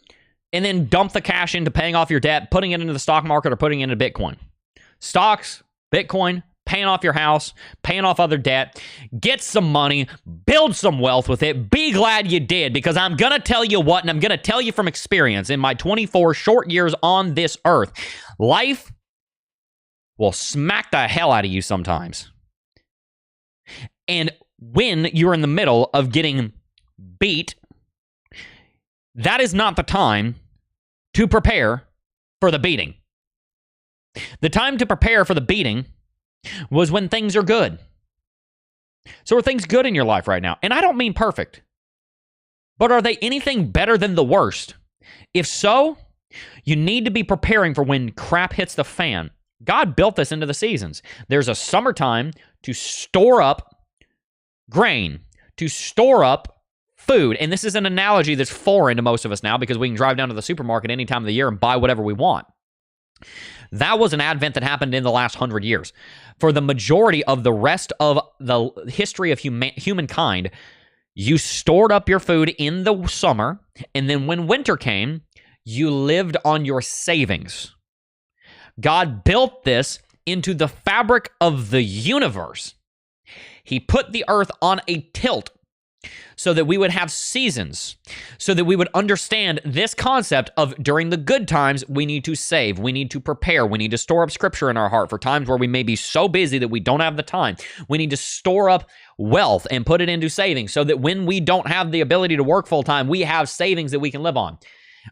and then dump the cash into paying off your debt, putting it into the stock market or putting it into Bitcoin? Stocks, Bitcoin, paying off your house, paying off other debt, get some money, build some wealth with it. Be glad you did, because I'm going to tell you what, and I'm going to tell you from experience in my 24 short years on this earth, life will smack the hell out of you sometimes. And when you're in the middle of getting beat, that is not the time to prepare for the beating. The time to prepare for the beating was when things are good. So are things good in your life right now? And I don't mean perfect, but are they anything better than the worst? If so, you need to be preparing for when crap hits the fan. God built this into the seasons. There's a summertime to store up grain, to store up food. And this is an analogy that's foreign to most of us now because we can drive down to the supermarket any time of the year and buy whatever we want. That was an advent that happened in the last 100 years. For the majority of the rest of the history of humankind, you stored up your food in the summer, and then when winter came, you lived on your savings. God built this into the fabric of the universe. He put the earth on a tilt so that we would have seasons, so that we would understand this concept of during the good times, we need to save, we need to prepare, we need to store up scripture in our heart for times where we may be so busy that we don't have the time. We need to store up wealth and put it into savings so that when we don't have the ability to work full time, we have savings that we can live on.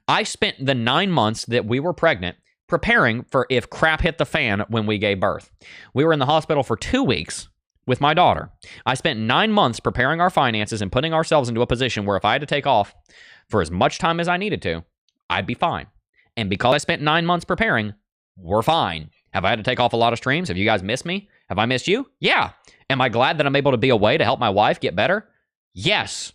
I spent the 9 months that we were pregnant preparing for if crap hit the fan when we gave birth. We were in the hospital for 2 weeks with my daughter. I spent 9 months preparing our finances and putting ourselves into a position where if I had to take off for as much time as I needed to, I'd be fine. And because I spent 9 months preparing, we're fine. Have I had to take off a lot of streams? Have you guys missed me? Have I missed you? Yeah. Am I glad that I'm able to be away to help my wife get better? Yes.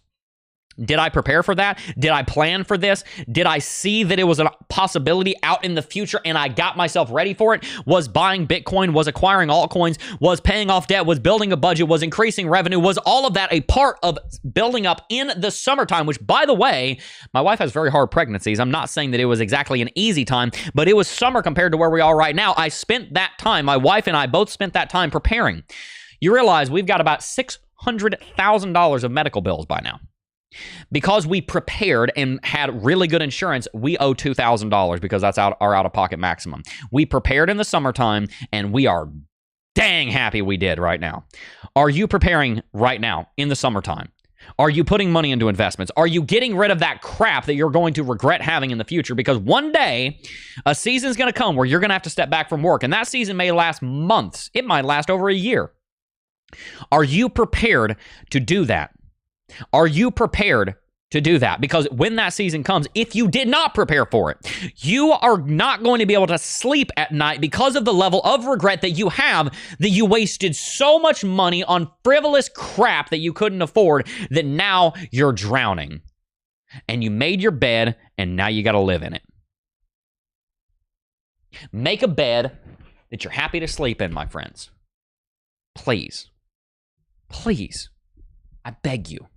Did I prepare for that? Did I plan for this? Did I see that it was a possibility out in the future and I got myself ready for it? Was buying Bitcoin, was acquiring altcoins, was paying off debt, was building a budget, was increasing revenue, was all of that a part of building up in the summertime, which, by the way, my wife has very hard pregnancies. I'm not saying that it was exactly an easy time, but it was summer compared to where we are right now. I spent that time, my wife and I both spent that time preparing. You realize we've got about $600,000 of medical bills by now. Because we prepared and had really good insurance, we owe $2,000 because that's our out-of-pocket maximum. We prepared in the summertime, and we are dang happy we did right now. Are you preparing right now in the summertime? Are you putting money into investments? Are you getting rid of that crap that you're going to regret having in the future? Because one day, a season's going to come where you're going to have to step back from work, and that season may last months. It might last over a year. Are you prepared to do that? Are you prepared to do that? Because when that season comes, if you did not prepare for it, you are not going to be able to sleep at night because of the level of regret that you have, that you wasted so much money on frivolous crap that you couldn't afford, that now you're drowning. And you made your bed, and now you got to live in it. Make a bed that you're happy to sleep in, my friends. Please. Please. I beg you.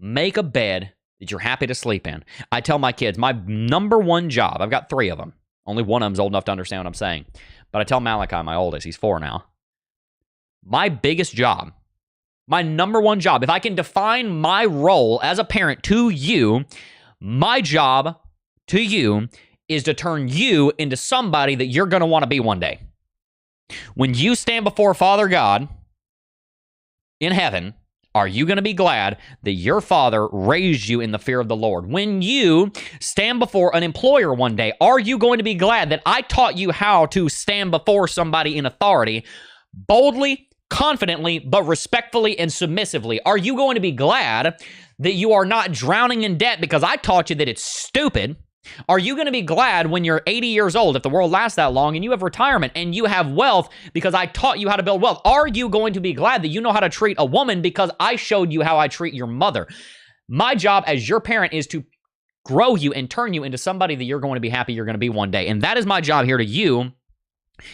Make a bed that you're happy to sleep in. I tell my kids, my number one job, I've got 3 of them. Only one of them's old enough to understand what I'm saying. But I tell Malachi, my oldest, he's 4 now. My biggest job, my number one job, if I can define my role as a parent to you, my job to you is to turn you into somebody that you're going to want to be one day. When you stand before Father God in heaven, are you going to be glad that your father raised you in the fear of the Lord? When you stand before an employer one day, are you going to be glad that I taught you how to stand before somebody in authority boldly, confidently, but respectfully and submissively? Are you going to be glad that you are not drowning in debt because I taught you that it's stupid? Are you going to be glad when you're 80 years old, if the world lasts that long, and you have retirement and you have wealth because I taught you how to build wealth? Are you going to be glad that you know how to treat a woman because I showed you how I treat your mother? My job as your parent is to grow you and turn you into somebody that you're going to be happy you're going to be one day. And that is my job here to you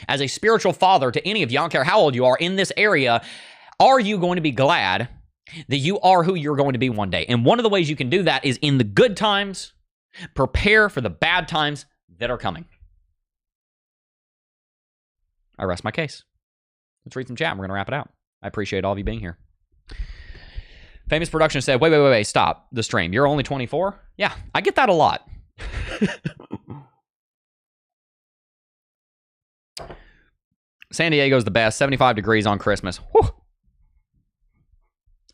as a spiritual father to any of you. I don't care how old you are in this area. Are you going to be glad that you are who you're going to be one day? And one of the ways you can do that is in the good times, prepare for the bad times that are coming. I rest my case. Let's read some chat. We're going to wrap it out. I appreciate all of you being here. Famous Production said, wait, stop the stream. You're only 24? Yeah, I get that a lot. San Diego's the best. 75 degrees on Christmas. Whew.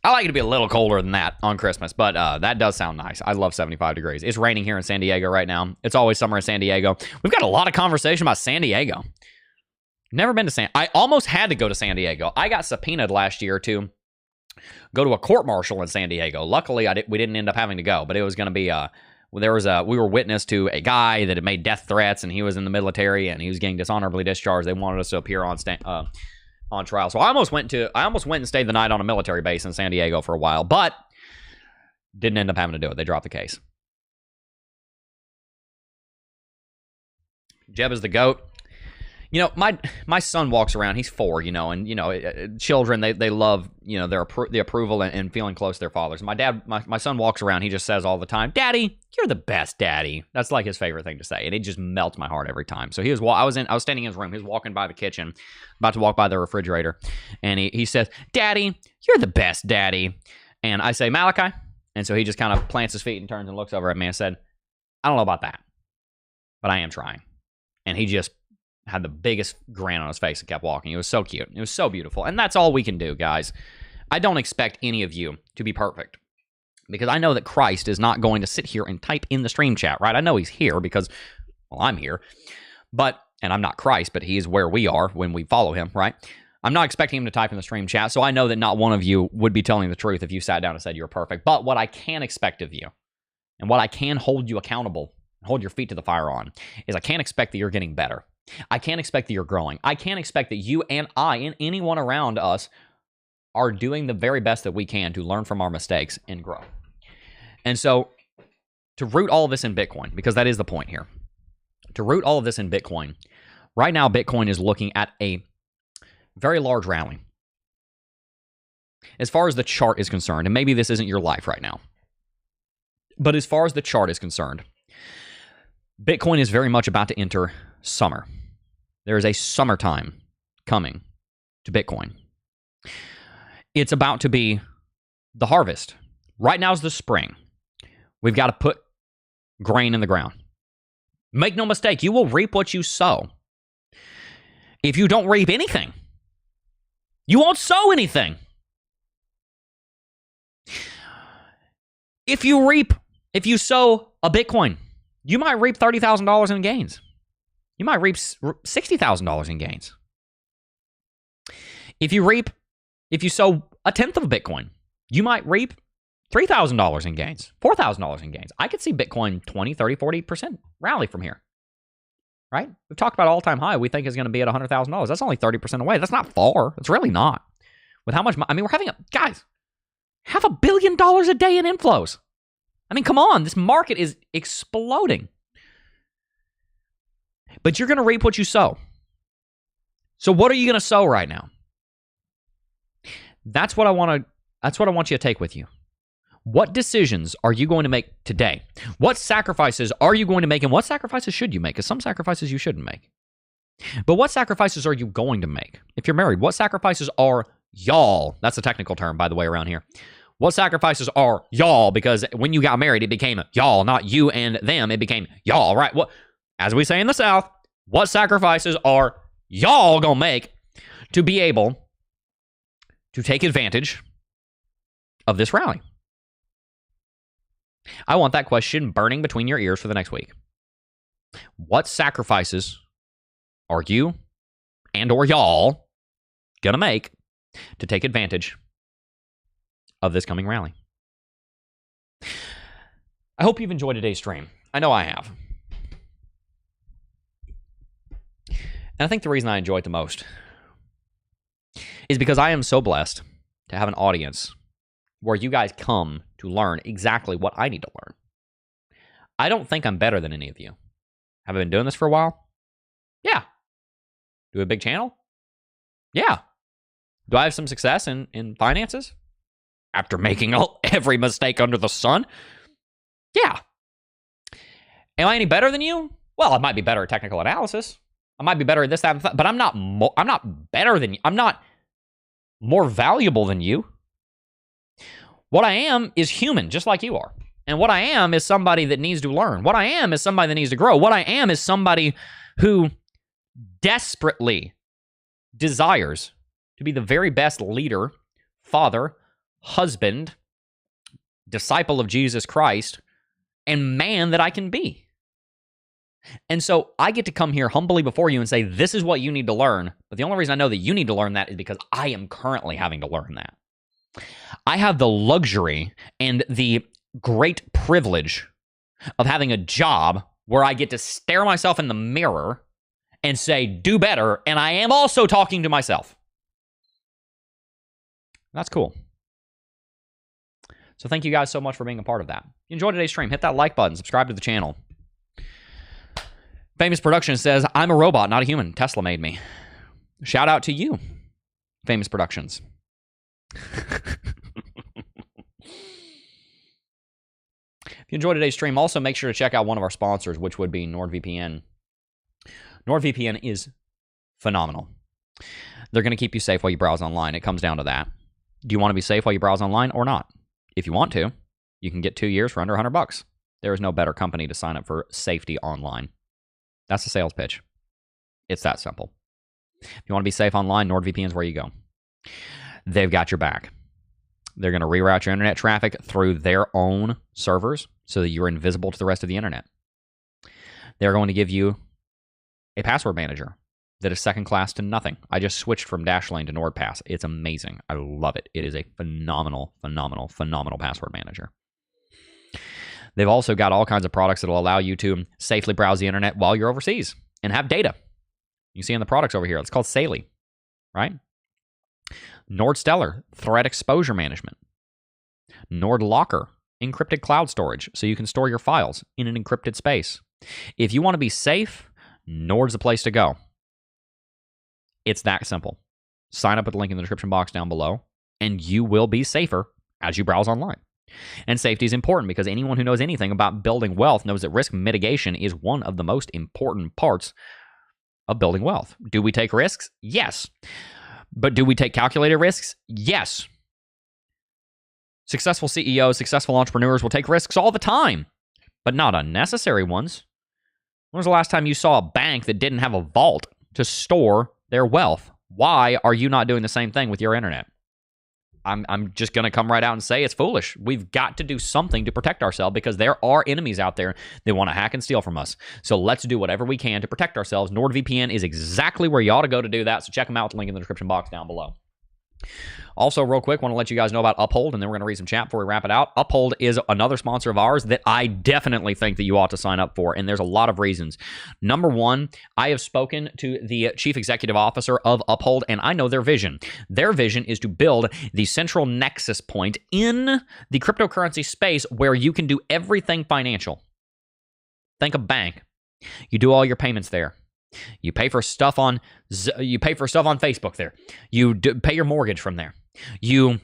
I like it to be a little colder than that on Christmas, but that does sound nice. I love 75 degrees. It's raining here in San Diego right now. It's always summer in San Diego. We've got a lot of conversation about San Diego. Never been to I almost had to go to San Diego. I got subpoenaed last year to go to a court-martial in San Diego. Luckily, we didn't end up having to go, but it was going to be we were witness to a guy that had made death threats, and he was in the military, and he was getting dishonorably discharged. They wanted us to appear on trial. So I almost went and stayed the night on a military base in San Diego for a while, but didn't end up having to do it. They dropped the case. Jeb is the GOAT. You know, my son walks around. He's 4, you know, and, you know, children, they love, you know, the approval and feeling close to their fathers. My son walks around. He just says all the time, "Daddy, you're the best, Daddy." That's like his favorite thing to say, and it just melts my heart every time. So I was standing in his room. He was walking by the kitchen, about to walk by the refrigerator, and he says, "Daddy, you're the best, Daddy." And I say, "Malachi," and so he just kind of plants his feet and turns and looks over at me and said, "I don't know about that, but I am trying." And he just had the biggest grin on his face and kept walking. It was so cute. It was so beautiful. And that's all we can do, guys. I don't expect any of you to be perfect, because I know that Christ is not going to sit here and type in the stream chat, right? I know he's here because, well, I'm here. And I'm not Christ, but he is where we are when we follow him, right? I'm not expecting him to type in the stream chat, so I know that not one of you would be telling the truth if you sat down and said you're perfect. But what I can expect of you, and what I can hold you accountable, hold your feet to the fire on, is I can't expect that you're getting better. I can't expect that you're growing. I can't expect that you and I and anyone around us are doing the very best that we can to learn from our mistakes and grow. And so to root all of this in Bitcoin, because that is the point here, to root all of this in Bitcoin, right now Bitcoin is looking at a very large rally. As far as the chart is concerned, and maybe this isn't your life right now, but as far as the chart is concerned, Bitcoin is very much about to enter summer. There is a summertime coming to Bitcoin. It's about to be the harvest. Right now is the spring. We've got to put grain in the ground. Make no mistake, you will reap what you sow. If you don't reap anything, you won't sow anything. If you sow a Bitcoin, you might reap $30,000 in gains. You might reap $60,000 in gains. If you sow a tenth of a Bitcoin, you might reap $3,000 in gains, $4,000 in gains. I could see Bitcoin 20, 30, 40% rally from here, right? We've talked about all-time high we think is going to be at $100,000. That's only 30% away. That's not far. It's really not. With how much, I mean, we're having, guys, $500 million a day in inflows. I mean, come on, this market is exploding. But you're going to reap what you sow. So what are you going to sow right now? That's what I want you to take with you. What decisions are you going to make today? What sacrifices are you going to make, and what sacrifices should you make? Because some sacrifices you shouldn't make. But what sacrifices are you going to make? If you're married, what sacrifices are y'all? That's a technical term, by the way, around here. What sacrifices are y'all? Because when you got married, it became y'all, not you and them. It became y'all, right? What, as we say in the South, what sacrifices are y'all gonna make to be able to take advantage of this rally? I want that question burning between your ears for the next week. What sacrifices are you and or y'all gonna make to take advantage of this coming rally? I hope you've enjoyed today's stream. I know I have. And I think the reason I enjoy it the most is because I am so blessed to have an audience where you guys come to learn exactly what I need to learn. I don't think I'm better than any of you. Have I been doing this for a while? Yeah. Do I have a big channel? Yeah. Do I have some success in finances? After making every mistake under the sun? Yeah. Am I any better than you? Well, I might be better at technical analysis. I might be better at this, that, and that, but I'm not better than you. I'm not more valuable than you. What I am is human, just like you are. And what I am is somebody that needs to learn. What I am is somebody that needs to grow. What I am is somebody who desperately desires to be the very best leader, father, husband, disciple of Jesus Christ, and man that I can be. And so I get to come here humbly before you and say, this is what you need to learn. But the only reason I know that you need to learn that is because I am currently having to learn that. I have the luxury and the great privilege of having a job where I get to stare myself in the mirror and say, do better. And I am also talking to myself. That's cool. So thank you guys so much for being a part of that. If you enjoyed today's stream, hit that like button, subscribe to the channel. Famous Production says, I'm a robot, not a human. Tesla made me. Shout out to you, Famous Productions. If you enjoyed today's stream, also make sure to check out one of our sponsors, which would be NordVPN. NordVPN is phenomenal. They're going to keep you safe while you browse online. It comes down to that. Do you want to be safe while you browse online or not? If you want to, you can get 2 years for under $100. There is no better company to sign up for safety online. That's the sales pitch. It's that simple. If you want to be safe online, NordVPN is where you go. They've got your back. They're going to reroute your internet traffic through their own servers so that you're invisible to the rest of the internet. They're going to give you a password manager that is second class to nothing. I just switched from Dashlane to NordPass. It's amazing. I love it. It is a phenomenal, phenomenal, phenomenal password manager. They've also got all kinds of products that will allow you to safely browse the internet while you're overseas and have data. You see in the products over here, it's called Saley, right? NordStellar, threat exposure management. NordLocker, encrypted cloud storage, so you can store your files in an encrypted space. If you want to be safe, Nord's the place to go. It's that simple. Sign up at the link in the description box down below, and you will be safer as you browse online. And safety is important because anyone who knows anything about building wealth knows that risk mitigation is one of the most important parts of building wealth. Do we take risks? Yes. But do we take calculated risks? Yes. Successful CEOs, successful entrepreneurs will take risks all the time, but not unnecessary ones. When was the last time you saw a bank that didn't have a vault to store their wealth? Why are you not doing the same thing with your internet? I'm just going to come right out and say it's foolish. We've got to do something to protect ourselves because there are enemies out there that want to hack and steal from us. So let's do whatever we can to protect ourselves. NordVPN is exactly where you ought to go to do that. So check them out. The link in the description box down below. Also, real quick, want to let you guys know about Uphold, and then we're going to read some chat before we wrap it out. Uphold is another sponsor of ours that I definitely think that you ought to sign up for, and there's a lot of reasons. Number one, I have spoken to the chief executive officer of Uphold, and I know their vision. Their vision is to build the central nexus point in the cryptocurrency space where you can do everything financial. Think a bank. You do all your payments there. You pay for stuff on Facebook there. You pay your mortgage from there. You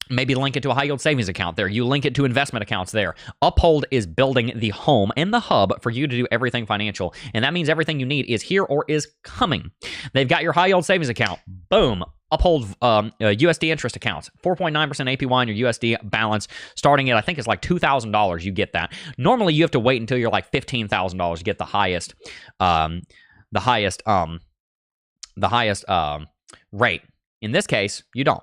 maybe link it to a high yield savings account there. You link it to investment accounts there. Uphold is building the home and the hub for you to do everything financial. And that means everything you need is here or is coming. They've got your high yield savings account. Boom. Uphold USD interest accounts. 4.9% APY on your USD balance. Starting at, I think it's like $2,000. You get that. Normally you have to wait until you're like $15,000 to get the highest rate. In this case, you don't.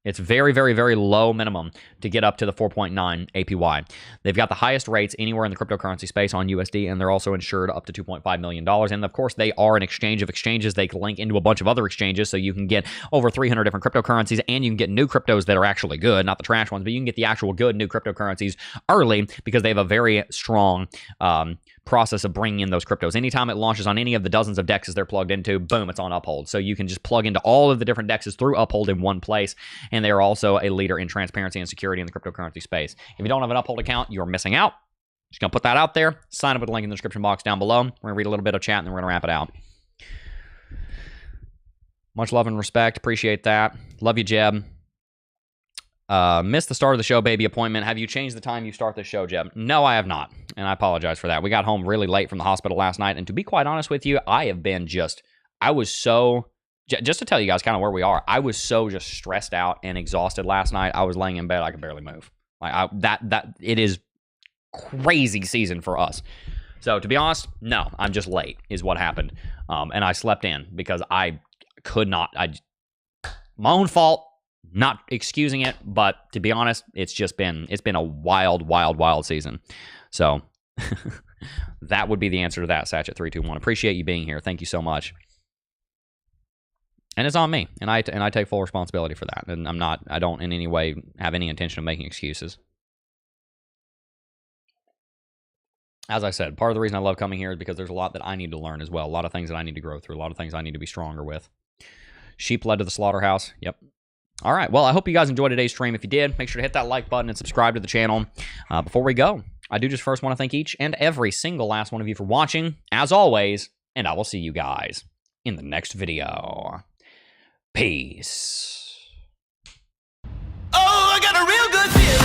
It's very, very, very low minimum to get up to the 4.9 APY. They've got the highest rates anywhere in the cryptocurrency space on USD, and they're also insured up to $2.5 million. And of course, they are an exchange of exchanges. They can link into a bunch of other exchanges, so you can get over 300 different cryptocurrencies, and you can get new cryptos that are actually good, not the trash ones, but you can get the actual good new cryptocurrencies early because they have a very strong process of bringing in those cryptos. Anytime it launches on any of the dozens of DEXs they're plugged into, boom, it's on Uphold. So you can just plug into all of the different DEXs through Uphold in one place, and they are also a leader in transparency and security in the cryptocurrency space. If you don't have an Uphold account, you're missing out. Just going to put that out there. Sign up with the link in the description box down below. We're going to read a little bit of chat, and then we're going to wrap it out. Much love and respect. Appreciate that. Love you, Jeb. Missed the start of the show, baby appointment. Have you changed the time you start the show, Jeb? No, I have not, and I apologize for that. We got home really late from the hospital last night, and to be quite honest with you, I was so, just to tell you guys kind of where we are, I was so just stressed out and exhausted last night. I was laying in bed, I could barely move. Like it is crazy season for us. So to be honest, no, I'm just late is what happened, and I slept in because I could not. My own fault. Not excusing it, but to be honest, it's been a wild season. So That would be the answer to that, Satchet321. Appreciate you being here. Thank you so much. And it's on me, and I take full responsibility for that. And I don't in any way have any intention of making excuses. As I said, part of the reason I love coming here is because there's a lot that I need to learn as well. A lot of things that I need to grow through. A lot of things I need to be stronger with. Sheep led to the slaughterhouse. Yep. All right. Well, I hope you guys enjoyed today's stream. If you did, make sure to hit that like button and subscribe to the channel. Before we go, I do just first want to thank each and every single last one of you for watching, as always, and I will see you guys in the next video. Peace. Oh, I got a real good feeling.